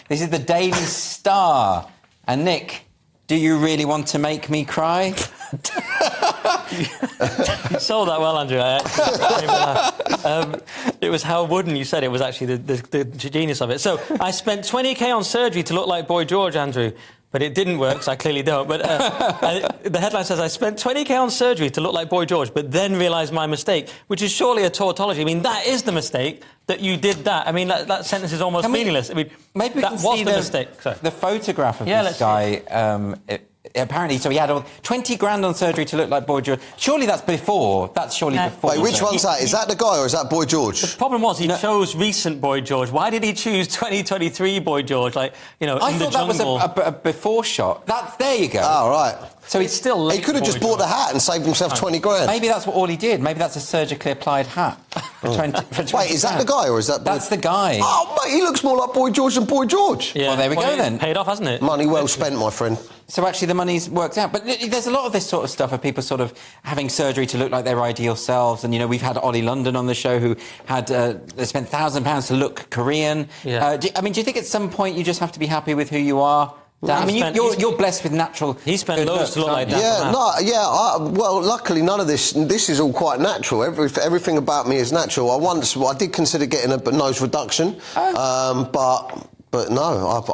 This is the Daily Star. And Nick, do you really want to make me cry? You sold that well, Andrew. It was how wooden you said it was actually the genius of it. So I spent 20k on surgery to look like Boy George, Andrew, but it didn't work, so I clearly don't. But the headline says, I spent 20k on surgery to look like Boy George, but then realised my mistake, which is surely a tautology. I mean, that is the mistake, that you did that. I mean, that sentence is almost meaningless. I mean, maybe that was the mistake. Sorry. The photograph of this guy... apparently, so he had 20 grand on surgery to look like Boy George. Surely that's before. That's surely before. Wait, which one's that? Is that the guy or is that Boy George? The problem was he chose recent Boy George. Why did he choose 2023 Boy George? Like, you know, I in the thought that jungle. was a before shot. There you go. Oh, right. So it's still late. He could have just bought the hat and saved himself 20 grand. Maybe that's all he did. Maybe that's a surgically applied hat. For 20 Wait, is that the guy or is that... That's the guy. Oh, mate, he looks more like Boy George than Boy George. Yeah. Well, there we go then. Paid off, hasn't it? Money well spent, my friend. So actually the money's worked out. But there's a lot of this sort of stuff of people sort of having surgery to look like their ideal selves. And, you know, we've had Ollie London on the show who had... they spent £1,000 to look Korean. Yeah. Do you think at some point you just have to be happy with who you are? I mean, you're blessed with natural... He spent loads to look like that. Yeah, well, luckily none of this is all quite natural. Everything about me is natural. I did consider getting a nose reduction, but no,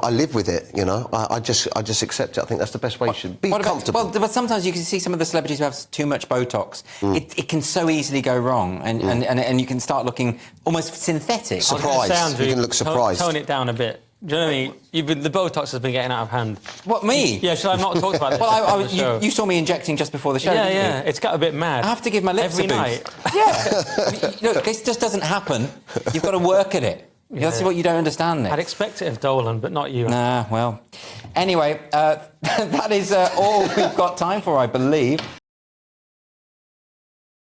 I live with it, you know. I just accept it. I think that's the best way you should be comfortable. But sometimes you can see some of the celebrities who have too much Botox. It can so easily go wrong, and you can start looking almost synthetic. Surprised. You can look surprised. Tone it down a bit. Do you know what I mean? The Botox has been getting out of hand. What, me? Yeah, should I not talk about this? Well, you saw me injecting just before the show, didn't you? It's got a bit mad. I have to give my lips every a boost. night. Yeah. Look, this just doesn't happen. You've got to work at it. Yeah. That's what you don't understand, Nick. I'd expect it of Dolan, but not you. Nah, well. Anyway, that is all we've got time for, I believe.